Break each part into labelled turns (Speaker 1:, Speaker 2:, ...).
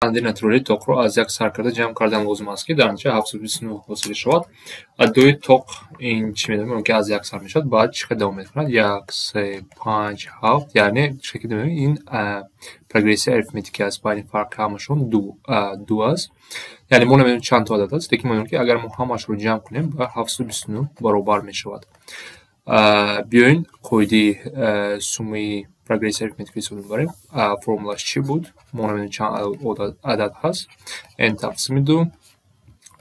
Speaker 1: چندین نتیجه توق رو از یک سرکرده جمع کردن لازم است که در نتیجه 729 حاصل شود. دوی توق این چی میدونیم که از یک سر میشد بعد چقدر دوام میکنه 1 3 5 7 یعنی شکل میدونیم این پروگرسی اریتمتیکی است بین فرق همشون دو است. یعنی ما نمیدونیم چند تا عدد است دیگه میدونیم که اگر ما همش رو جمع کنیم به 729 برابر میشود. بیاین قاعده سومی پروگرسی اریتمتیکی رو ببریم. فرمولش چی بود؟ ما نمیدونیم چند عدد هست. n تقسیم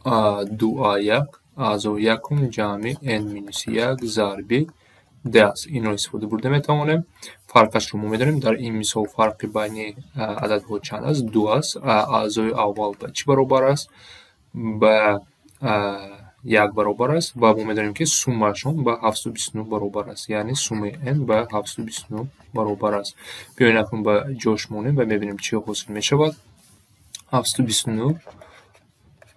Speaker 1: 2a1 از او یکم جمع n مینوس 1 ضرب d است. این رو استفاده برده میتوانیم. فرقش رو ما میدونیم در این مثال فرق بین عددها چند است؟ 2 است. از او اول به چی برابر است؟ به 1 برابر است و ما میدونیم که سومشون به 729 برابر است. یعنی سوم n به 729 برابر است. بیاین اکنون به جاش مونیم و ببینیم چی حاصل می شود. 729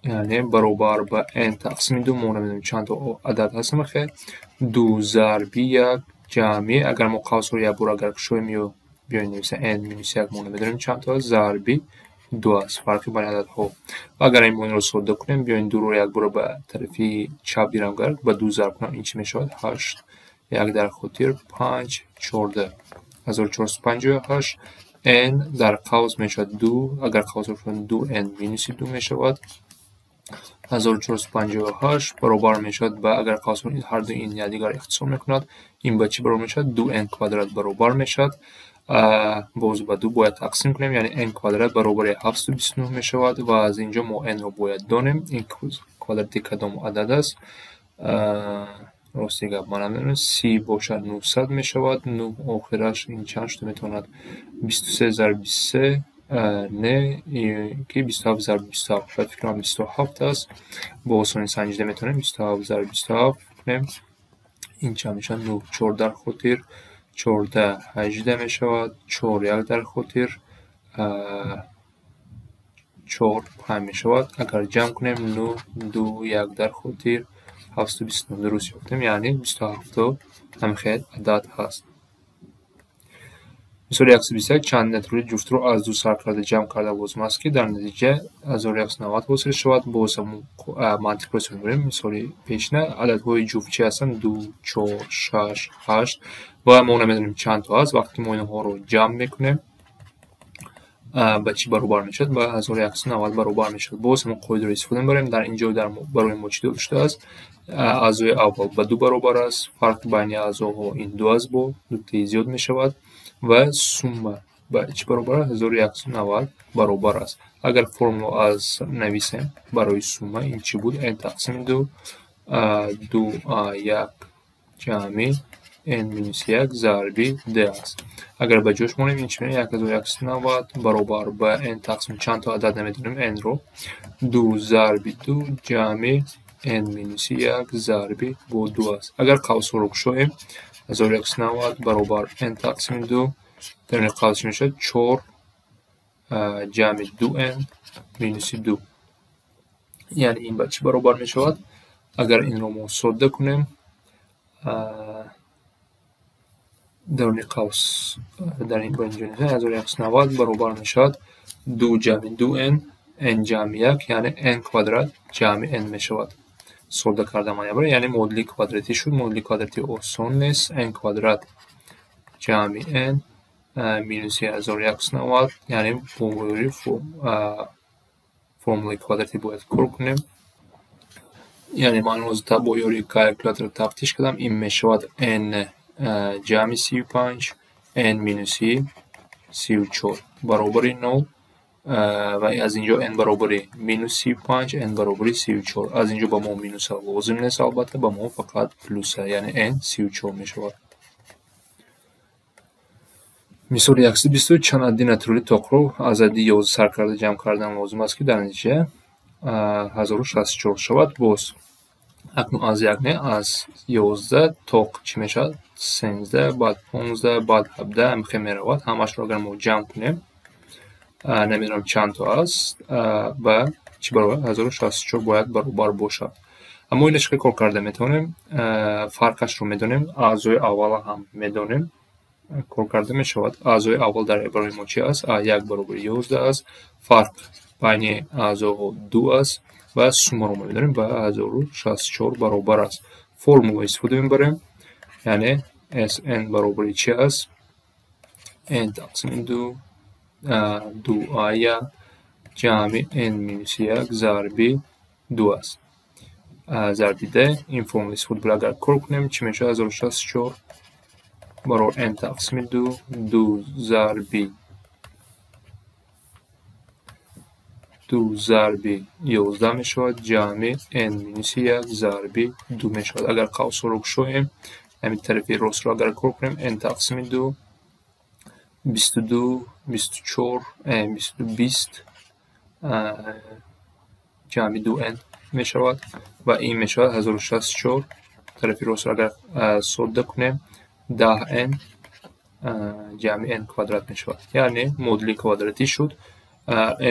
Speaker 1: یعنی برابر به n تقسیم 2 ما نمیدونیم چند تا عدد هست میخواد 2 ضرب 1 جمعی اگر ما قوس رو یک بار اگر کشویم یا بیاین نویسه n مینوس 1 ما نمیدونیم چند تا ضرب 2 است. فرقی بین عددها و اگر این رو ساده کنیم بیاین 2 رو یک بار به طرف چپ بیرم گرد با 2 ضرب کنم این چی میشود 8 1 در خاطر 5 14 1458 n در قوس میشود 2 اگر قوس رو کنیم 2 n مینوس 2 میشود 1458 برابر میشود با اگر قوس رو هر دو این یکدیگر اختصار میکند این به چی برابر میشود 2n کوادرات برابر میشود. باز با 2 باید تقسیم کنیم یعنی n کوادرات برابر 729 می شود و از اینجا ما n رو باید دانیم. این کوادرات کدام عدد است؟ راستی گپ من نمیدونم 30 باشد 900 می شود 9 آخرش این چند شده میتواند 23 ضرب 23 نه که 27 ضرب 27 فکر کنم 27 است. با آسانی سنجیده میتونیم 27 ضرب 27 کنیم این چند میشه 9 4 در خاطر 14 18 می شود 4 1 در خاطر 4 5 می شود. اگر جمع کنیم 9 2 1 در خاطر 729 درست یافتیم یعنی 27 هم خیلی عدد هست. مثال 121 چند نتیجه جفت رو از دو سرکرده جمع کرده لازم است که در نتیجه 1190 حاصل شود. باز هم منطق رو بریم. مثال پیشینه عددهای جفت چی هستند 2 4 6 8 و ما نمیدونیم چند تا هست. وقتی ما اینها رو جمع میکنیم به چی برابر میشد؟ به 1190 برابر میشد. باز هم قاعده رو استفاده بریم. در اینجا در برای ما چی داشته است؟ اعضای اول به 2 برابر است. فرق بین اعضاها این 2 است با 2 زیاد میشود و سوم به چی برابر است؟ 1190 برابر است. اگر فرمول از نویسیم برای سوم این چی بود؟ n تقسیم 2 2a1 جمع n مینوس 1 ضرب d است. اگر به جاش مونیم این چی میشه 1190 برابر به n تقسیم چند تا عدد نمیدونیم n رو 2 ضرب 2 جمع n مینوس 1 ضرب با 2 است. اگر قوس رو بگشاییم 1190 برابر n تقسیم 2 در این قوس میشه 4 جمع 2n مینوس 2 یعنی این به چی برابر می شود؟ اگر این رو ما ساده کنیم در این قوس در این بینجانیزه 1190 برابر می شود 2 جمع 2n n جمع 1 یعنی n کوادرات جمع n می شود. ساده کردم من یعنی مدلی کوادراتی شد. مدلی کوادراتی آسان نیست. n کوادرات جمع n مینوس 1190 یعنی فرموله کوادراتی باید کار کنیم. یعنی من روز تا با یاری کالکولاتور تفتیش کردم این می شود n جمع 35 n مینوس 34 برابر 9 و از اینجا n برابر مینوس 35 n برابر 34 از اینجا با ما مینوس لازم نیست البته با ما فقط پلوس یعنی n 34 می شود. مثال 122 چند عددی نتیجه توق رو از عدد 11 سرکرده جمع کردن لازم است که در نتیجه 1064 شود. باز اکنون از یک نه از 11 توق چی میشد 13 بعد 15 بعد 17 همخه میرود. همش رو اگر ما جمع کنیم نمیدونم چند تا است و چی برابر 1064 باید برابر باشد. اما اینش که کار کرده میتونیم فرقش رو میدونیم اعضای اول هم میدونیم کار کرده می شود. اعضای اول در برای ما چی است؟ 1 برابر 11 است. فرق байни аъзоҳо 2 аст ва суммаро мебинем ба 1064 баробар аст. Формула истифода мебарем, яъне Sn баробари чи аст? N тақсими 2 2a ҷамъи n минус 1 зарби 2 аст. Зарби d. Ин формула истифода буда агар кор кунем чӣ мешавад? 1064 баробар n тақсими 2 2 зарби 11 мешавад ҷамъи n минус 1 зарби 2 мешавад. Агар қавсҳоро кушоем, ҳамин тарафи ростро агар кор кунем, n тақсими 2 22 24 20 ҷамъи 2n мешавад ва ин мешавад 1064. тарафи ростро агар содда кунем, 10n ҷамъи n квадрат мешавад. Яъне модули квадратӣ шуд.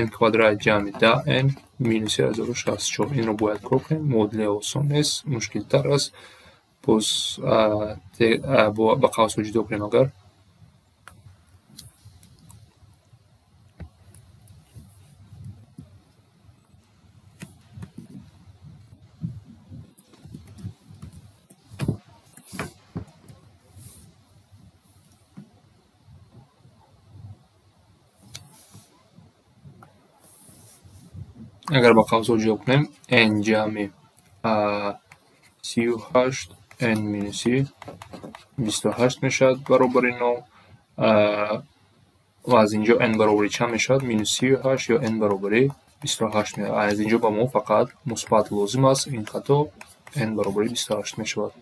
Speaker 1: n квадрат ҷамъи 10n минус 1064. Инро бояд кор кунем. модули осон нест, мушкилтар аст. боз ба қавсҳо ҷудо кунем. Агар ба қавсҳо ҷудо кунем, n ҷамъи 38 n минуси 28 мешавад баробари 0 ва аз инҷо n баробари чанд мешавад? минус 38 ё n баробари 28 мешавад. аз инҷо ба мо фақат мусбат лозим аст. ин хато n баробари 28 мешавад.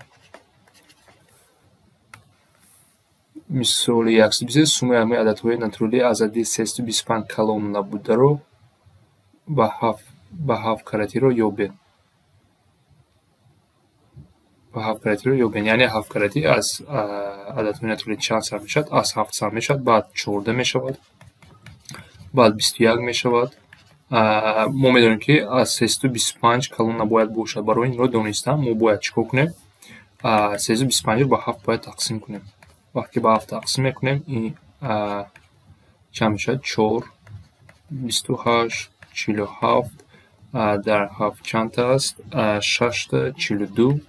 Speaker 1: мисоли 120. суммаи ҳамаи ададҳои натуралии азади 325 калон набударо ба ҳафт каратиро ёбед. Яъне ҳафт каратӣ аз ададҳои натуралӣ чанд сар мешавад? Аз 7 сар мешавад, баъд 14 мешавад, баъд 21 мешавад. мо медонем ки аз 325 калон набояд бошад. барои инро донистан мо бояд чӣ кор кунем? 325-ро ба 7 бояд тақсим кунем. вақте ба 7 тақсим мекунем, ин чанд мешавад? 4 28 47 дар 7 чанд аст? 6 42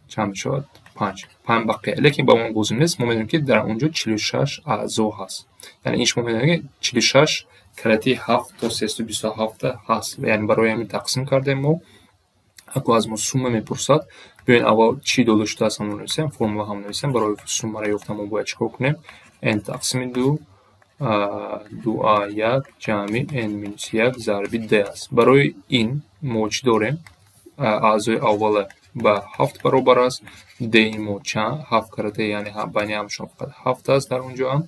Speaker 1: чанд мешавад? 5 бақия. лекин ба мо лозим нест. мо медонем ки дар онҷо 46 аъзо ҳаст. яъне ин шумо медонем ки 46 карати 7 то 327 ҳаст. яъне барои ҳамин тақсим кардем. мо ако аз мо сумма мепурсад, биёен аввал чӣ дода шудааст ҳамро нависем, формула ҳам нависем. барои суммаро ёфтан мо бояд чӣ кор кунем? n тақсими 2 2a1 ҷамъи n минус 1 зарби d аст. барои ин мо чӣ дорем? аъзои аввала ба 7 баробар аст. d мо чанд? 7 карате, яъне байни ҳамашон фақат 7 аст. дар онҷо ҳам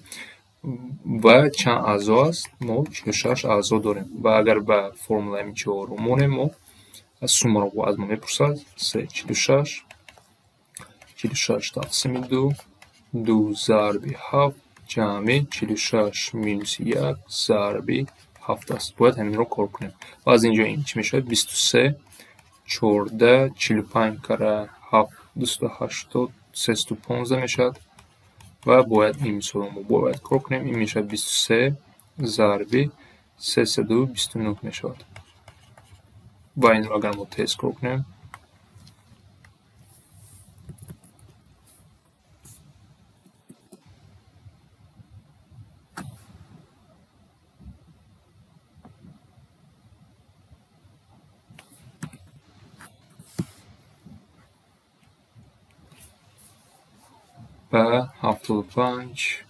Speaker 1: ва чанд аъзо аст? мо 46 аъзо дорем. ва агар ба формула ҳамин чиҳоро монем, мо суммаро аз мо мепурсад. 46 тақсими 2 2 зарби 7 ҷамъи 46 минуси 1 зарби 7 аст. бояд ҳаминро кор кунем. ва аз инҷо ин чӣ мешавад? 23 14 45 кара 7 280 315 мешавад. ва бояд ин мисолро мо бояд кор кунем. ин мешавад 23 зарби 329 мешавад. ва инро агар мо тест кор кунем, ба 75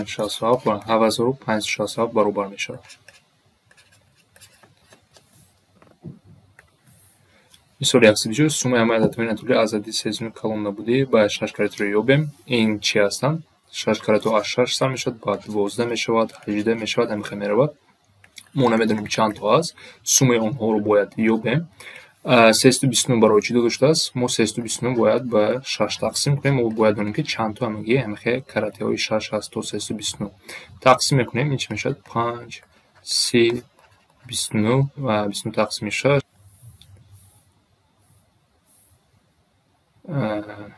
Speaker 1: 67 ба 7567 баробар мешавад. мисоли 124. суммаи ҳамаи ададҳои натуралии азади 3 калон набудӣ ба 6 каратиро ёбем. ин чӣ ҳастанд? 6 карату аз 6 сар мешавад, баъд 12 мешавад, 18 мешавад, ҳамин хел меравад. мо намедонем чанд то аст. суммаи онҳоро бояд ёбем. 329 барои чӣ дода шудааст? мо 329 бояд ба 6 тақсим кунем. мо бояд донем ки чанд то ҳамагӣ ҳамихел каратиҳои 6 ҳаст то 329. тақсим мекунем. ин чӣ мешавад? 5 30 29 ва 29 тақсими 6 4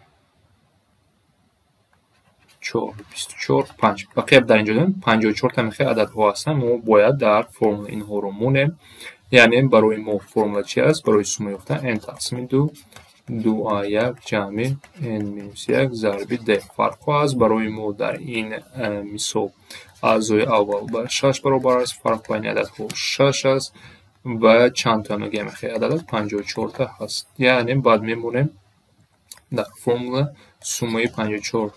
Speaker 1: 24 5 бақия дар инҷо дорем 54 та мехоҳи ададҳо ҳастанд. мо бояд дар формула инҳоро монем, яъне барои мо формула чи аст? Барои сума ёфтан n тақсими 2 2a1 ҷамъи n минус 1 зарби d фарқо аст. Барои мо дар ин мисол аъзои аввал ба 6 баробар аст, фарқ байни ададҳо 6 аст ва чандта мехоҳи адад аст? 54 та ҳаст. Яъне баъд мемонем дар формула сумаи 54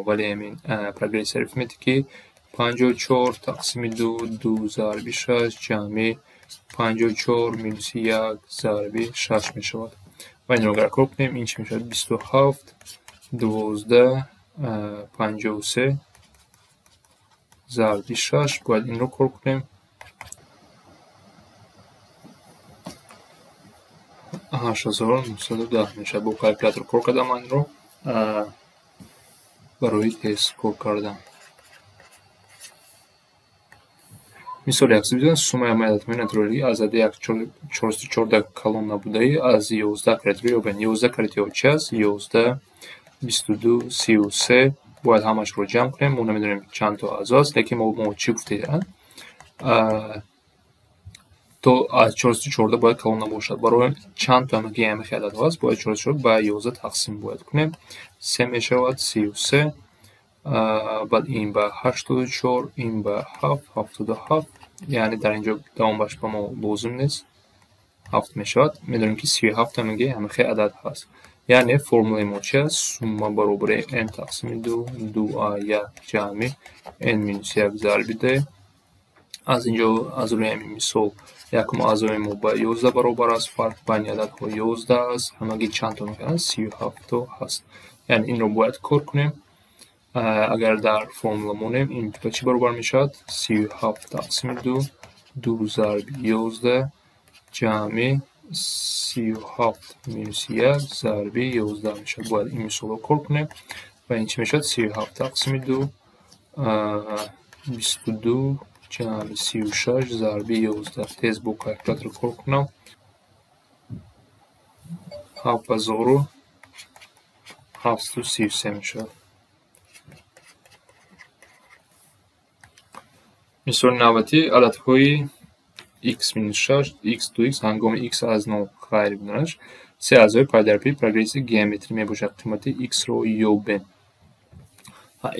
Speaker 1: вале ҳамин прогрессия арифметикӣ 54 тақсими 2 2 зарби 6 ҷамъи 54 минуси 1 зарби 6 мешавад. ва инро агар кор кунем, ин чӣ мешавад? 27 12 53 зарби 6. бояд инро кор кунем. 8910 мешавад. бо калькулятор кор кардам инро барои тест кор кардам. мисоли 112 сумаи ҳамаи ададҳои натуралӣ аз адади 414 калон набудаи аз 11 каритиро ёбед. 11 каритиҳо чи аст? 11 22 33. бояд ҳамашро ҷамъ кунем. мо намедонем чанд то аъзо аст, лекин мо чӣ гуфтем? то аз 414 бояд калон набошад. барои чанд то ҳамаи ададҳо аст? бояд 414 ба 11 тақсим бояд кунем. 3 мешавад 33. баъд ин ба 84, ин ба 7 77. яъне дар инҷо давомбаш ба мо лозим нест. 7 мешавад. медонем ки 37 ҳамаи адад ҳаст. яъне формулаи мо чи аст? сума баробари n тақсими 2 2a1 ҷамъи n минус 1 зарби d. аз инҷо аз рӯи ҳамин мисол якум аъзои мо ба 11 баробар аст. фарқ байни ададҳо 11 аст. ҳамагӣ чанд то мешаванд? 37 то ҳаст. яъне инро бояд кор кунем. агар дар формула монем, ин ба чӣ баробар мешавад? 37 тақсими 2 2 зарби 11 ҷамъи 37 минуси 1 зарби 11 мешавад. бояд ин мисолро кор кунем ва ин чӣ мешавад? 37 тақсими 2 22 ҷамъи 36 зарби 11. тез бо калькулятор кор кунам. 7733 мешавад. мисоли навбатӣ ададҳои x-6 x2x ҳангоми x аз 0 хайр бидонаш се аъзои пайдарпии прогрессии геометрӣ мебошад. қимати x-ро ёбем.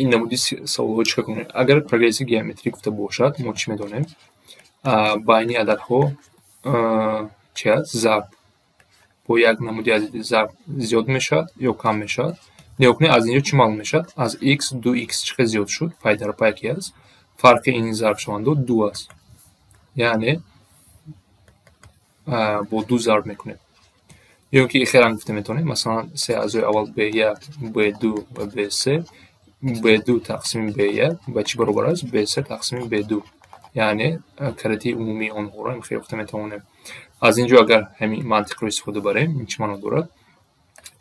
Speaker 1: ин намуди саволҳо чӣ кор кунем? агар прогрессии геометрӣ гуфта бошад, мо чӣ медонем? байни ададҳо чи аст? зарб. бо як намуди аз зарб зиёд мешавад ё кам мешавад? нигоҳ кунед, аз инҷо чӣ маълум мешавад? аз x 2x чӣ қадр зиёд шуд? пайдарпа яке аст. фарқи ин зарбшавандо 2 аст. яъне бо 2 зарб мекунем. ё ки ихиран гуфта метавонем, масалан се аъзои аввал b1 b2 ва b3 b2 тақсими b1 ба чӣ баробар аст? b3 тақсими b2. яъне каритии умумии онҳоро ёфта метавонем. аз инҷо агар ҳамин мантиқро истифода барем, ин чӣ маъно дорад?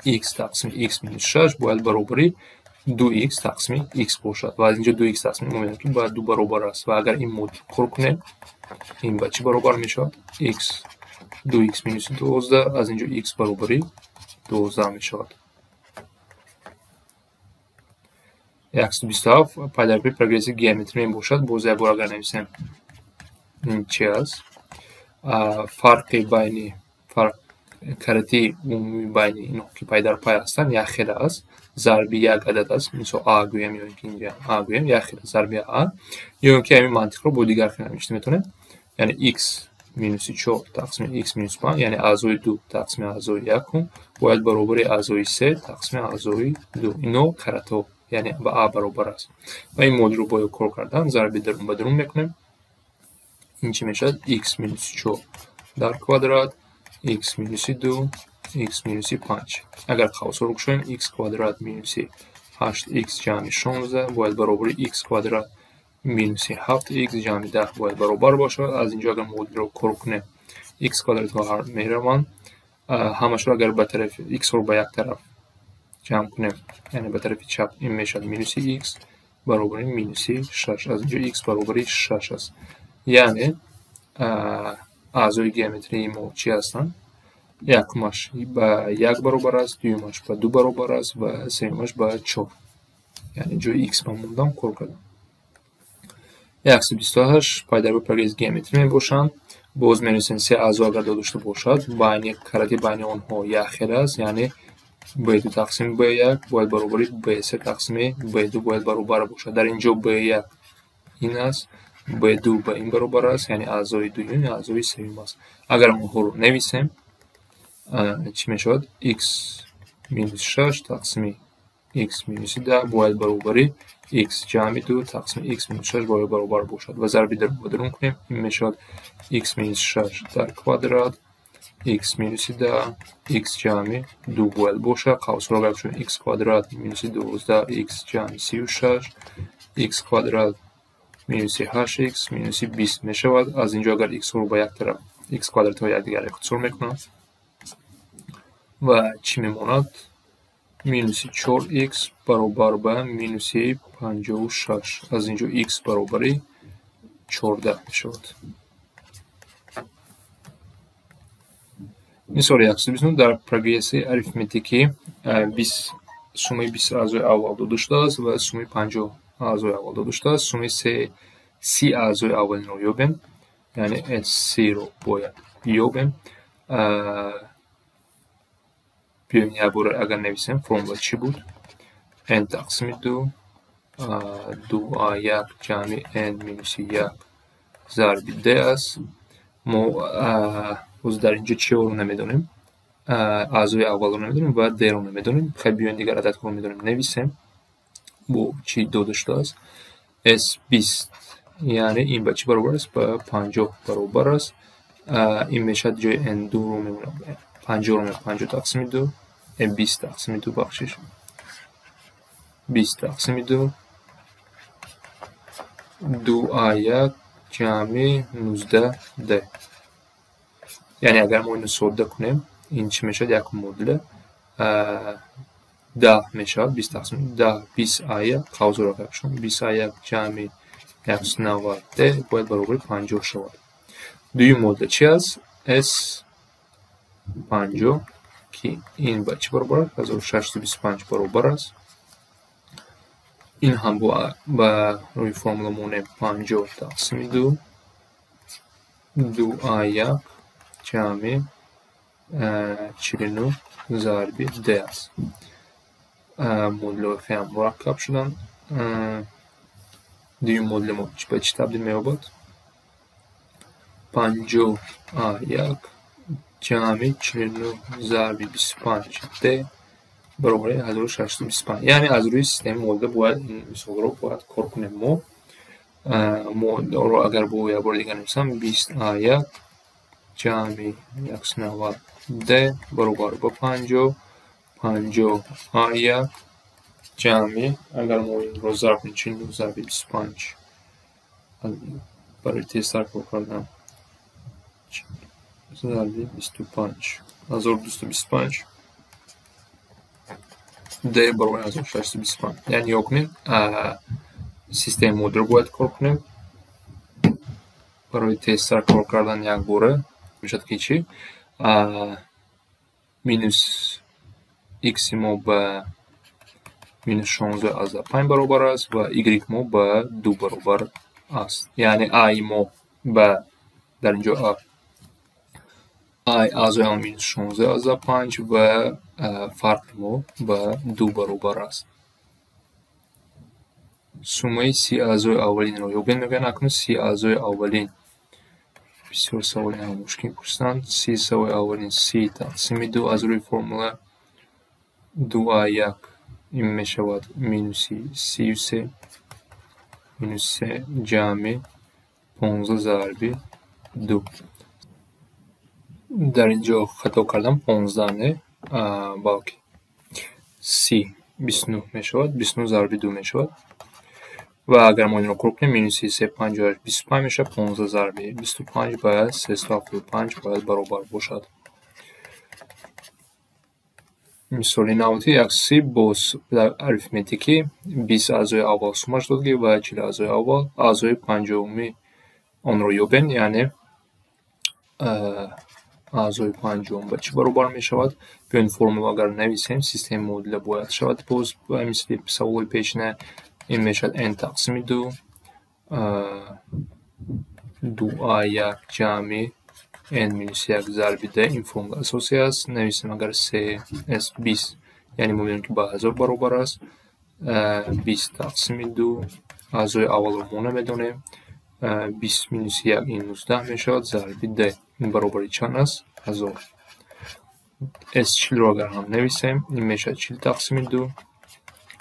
Speaker 1: x тақсими x минус 6 бояд баробари 2x тақсими x бошад. ва аз инҷо 2x тақсими мо медонем ки ба 2 баробар аст. ва агар ин модул кор кунем, ин ба чӣ баробар мешавад? x 2x минуси 12. аз инҷо x баробари 12 мешавад. 127 пайдарпии прогрессии геометрӣ мебошад. боз як бор агар нависем, ин чӣ аст? фарқи байни каритии умумии байни инҳо ки пайдарпай ҳастанд як хел аст. зарби як адад аст. мисол a гӯям ё ки инҷа a гӯям як хел зарби a. ё ки ҳамин мантиқро бо дигар хел навишта метавонем. яъне x минуси 4 тақсими x минус 5, яъне аъзои 2 тақсими аъзои 1 бояд баробари аъзои 3 тақсими аъзои 2. ино каратҳо, яъне ба a баробар аст. ва ин модулро бояд кор кардан зарби дарун ба дарун мекунем. ин чӣ мешавад? x минуси 4 дар квадрат x минуси 2 x минуси 5. агар қавсҳоро кушоем, x квадрат минуси 8x ҷамъи 16 бояд баробари x квадрат минуси 7x ҷамъи 10 бояд баробар бошад. аз инҷо агар модулро кор кунем, x квадратҳо мераванд. ҳамашро агар ба тарафи x-ро ба як тараф ҷамъ кунем, яъне ба тарафи чап, ин мешавад минуси x баробари минуси 6. аз инҷо x баробари 6 аст. яъне аъзои геометрии мо чӣ ҳастанд? якумаш ба 1 баробар аст, дуюмаш ба 2 баробар аст ва сеюмаш ба 4. яъне ҷои x ба мондам кор кардам. 128 пайдарои прогресс геометрӣ мебошанд. боз менависем се аъзо агар дода шуда бошад, байни карати байни онҳо як хел аст, яъне b2 тақсими b1 бояд баробари b3 тақсими b2 бояд баробар бошад. дар ин ҷо b1 ин аст, b2 ба ин баробар аст, яъне аъзои дуюм аъзои сеюм аст. агар онҳоро нависем, чӣ мешавад? x минус 6 тақсими x минус 10 бояд баробари x ҷамъи 2 тақсими x минус 6 бояд баробар бошад ва зарби дарбодарун кунем. ин мешавад x минус 6 дар квадрат x минус 10 x ҷамъи 2 бояд бошад. қавсро агар бошад x квадрат минус 12 x ҷамъи 36 x квадрат минус 8x минус 20 мешавад. аз ин ҷо агар x-ҳоро ба як тараф x квадратҳо якдигар ихтисор мекунанд ва чӣ мемонад? минуси 4x баробар ба минуси 56. аз ин ҷо x баробари 14 мешавад. мисоли 129 дар прогресси арифметикӣ суммаи 20 аъзои аввал дода шудааст ва суммаи 50 аъзои аввал дода шудааст. суммаи 30 аъзои аввалинро ёбем, яъне S30-ро бояд ёбем. биёем якбора агар нависем, формула чӣ буд? n тақсими 2 2a1 ҷамъи n минуси 1 зарби d аст. мо боз дар ин ҷо чиёро намедонем? аъзои аввалро намедонем ва d-ро намедонем. хай биёем дигар ададҳоро медонем нависем. бо чӣ дода шудааст? S20, яъне ин ба чӣ баробар аст? Ба 50 баробар аст. ин мешавад ҷои n2-ро мемонад 50-ро 50 тақсими 2 20 тақсими 2 бахшиш 20 тақсими 2 2a1 ҷамъи 19d. яъне агар мо инро содда кунем, ин чӣ мешавад? як модула 10 мешавад. 20 тақсими 10 20a1 қавсро агар бошад 20a1 ҷамъи 190d бояд баробари 50 шавад. дуюм модула чӣ аст? S50 ки ин ба чӣ баробар аст? 1625 баробар аст. ин ҳам ба рӯи формула монем 50 тақсими 2 2a1 ҷамъи 49 зарби d аст. модулаҳои хеле мураккаб шуданд. дуюм модули мо ба чӣ табдил меёбад? 50a1 ҷамъи 49 зарби 25d баробари 1625. яъне аз рӯи системаи модула бояд ин мисолро бояд кор кунем. моро агар бо якбора дигар нависам, 20a1 ҷамъи 190d баробар ба 50 50a1 ҷамъи агар мо инро зарб кунем 49 зарби 25 барои тезтар кор кардан зарби 25 1225 d баробари 1625. яъне ё кунем системаи модулро бояд кор кунем. барои тезтар кор кардан якбора мешавад ки чӣ? минус x мо ба минус 16/5 баробар аст ва y мо ба 2 баробар аст. яъне a мо ба дар ин ҷо аъзои ҳам минус 16/5 ва фарқи мо ба 2 баробар аст. суммаи 30 аъзои аввалинро ёбем. мегӯянд акнун 30 аъзои аввалин бисёр саволи намушкил пурсиданд. 30 саволи аввалин 30 тақсими 2 аз рӯи формула 2a1 ин мешавад минуси 33 минус 3 ҷамъи 15 зарби 2. дар ин ҷо хато кардам, 15 не, балки 30 29 мешавад. 29 зарби 2 мешавад. ва агар мо инро кор кунем, минуси 3 58 25 мешавад. 15 зарби 25 ба 375 бояд баробар бошад. мисоли 91 боз дар арифметикӣ 20 аъзои аввал сумма шудагӣ ва 40 аъзои аввал аъзои 50-уми онро ёбем. яъне اعضای پنجم به چی برابر می شود؟ بیاین فرمول اگر نویسیم سیستم مدل باید شود باز مثل سوال پیشینه این می شود n تقسیم 2 2a1 جمع n minus 1 ضرب d این فرمول اساسی است. نویسیم اگر 3s 20 یعنی ما میدونیم که با 1000 برابر است. 20 تقسیم 2 اعضای اول رو ما نمیدونیم 20 minus 1 این 19 می شود ضرب d این برابر چند است؟ 1000. s 40 رو اگر هم نویسیم این می شود 40 تقسیم 2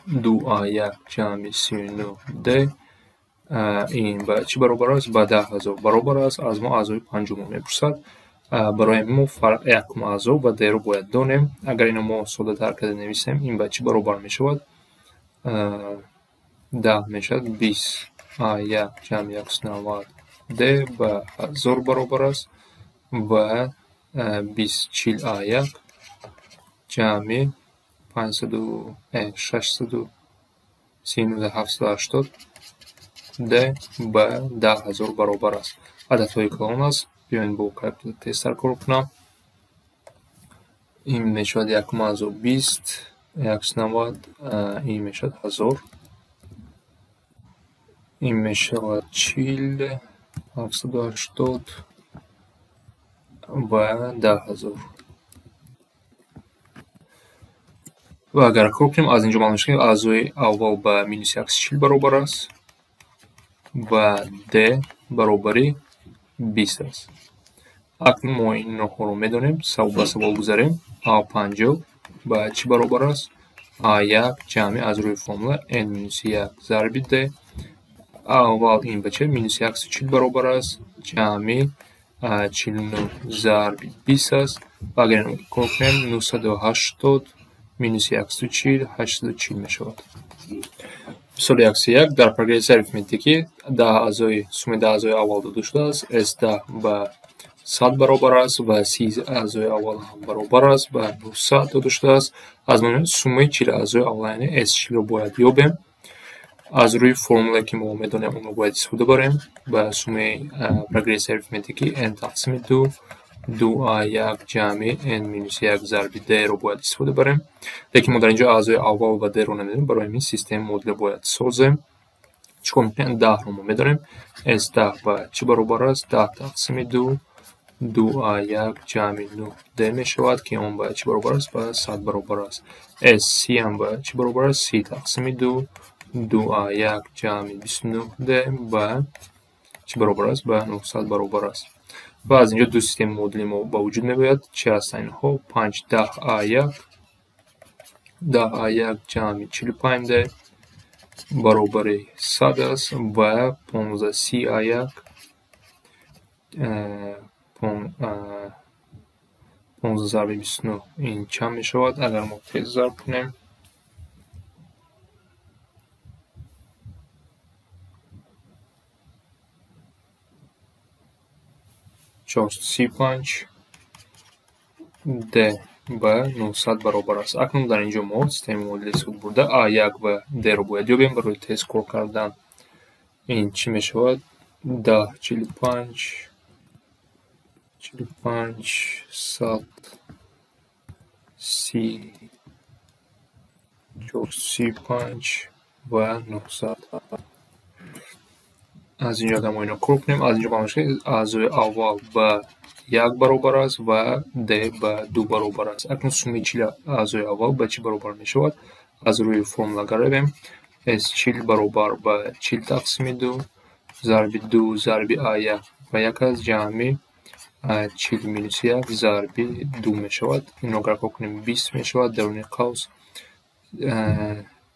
Speaker 1: 2a1 جمع 39 d این به چی برابر است؟ به 10,000 برابر است. از ما اعضای پنجم رو میپرسد. برای ما فرق یکم اعضا و د رو باید دانیم. اگر اینو ما ساده تر کرده نویسیم این به چی برابر می شود؟ 10 می شود 20 a1 جمع 190 d به 1000 برابر است و 20 40 a1 جمع 639 780 d به 10,000 برابر است. عددهای کلان است. بیاین با کلکولاتور تستر کار کنم. این می شود 1,20 190 این می شود 1000 این می شود 40 780 و 10,000 و اگر کار کنیم از اینجا معلوم میشه که اعضای اول به مینوس 140 برابر است و d برابری 20 است. اکنون ما این نوع رو میدونیم. به سوال گذاریم. a50 به چی برابر است؟ a1 جمع از روی فرمول n minus 1 ضرب d اول این به چه؟ مینوس 140 برابر است جمع 49 ضرب 20 است و اگر این کار کنیم 980 مینوس 140 840 می شود. مثال 101 در پروگرس اریتمتیکی سوم 10 اعضای اول داده شده است. s 10 به 100 برابر است و 30 اعضای اول هم برابر است و 900 داده شده است. از ما سوم 40 اعضای اول یعنی s 40 رو باید یابیم. از روی فرموله که ما میدونیم اون رو باید استفاده بریم. به سوم پروگرس اریتمتیکی n تقسیم 2 2a1 جمع n minus 1 ضرب d رو باید استفاده بریم. لیکن ما در اینجا اعضای اول و d رو نمیدونیم. برای این سیستم مدل باید سازیم. چون 10 رو ما میدونیم. s 10 به چی برابر است؟ 10 تقسیم 2 2a1 جمع 9 d می شود که اون به چی برابر است؟ به 100 برابر است. s 30 هم به چی برابر است؟ 30 تقسیم 2 2a1 جمع 29 d به چی برابر است؟ به 900 برابر است. و از اینجا دو سیستم مدلی ما با وجود می‌آید. چه هست اینها؟ 5 10a1 جمع 45 d برابر 100 است و 15 30a1 15 ضرب 29 این چند می شود؟ اگر ما تیز ضرب کنیم 435 d به 900 برابر است. اکنون در اینجا ما سیستم مدل سود برده a1 و d رو باید یابیم. برای تست کار کردن این چی می شود؟ 10 45 100 30 435 و 900. از اینجا ما اینو کار کنیم. از اینجا معلوم شد اعضای اول به 1 برابر است و d به 2 برابر است. اکنون سوم 40 اعضای اول به چی برابر می شود؟ از روی فرمول گرفتیم. s 40 برابر به 40 تقسیم 2 ضرب 2 ضرب a1 و 1 از جمع 40 مینوس 1 ضرب 2 می شود. این رو اگر کنیم 20 می شود. درون قوس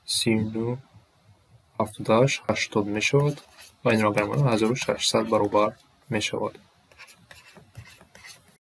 Speaker 1: 39 70 80 می شود و این را اگر 1600 برابر می شود.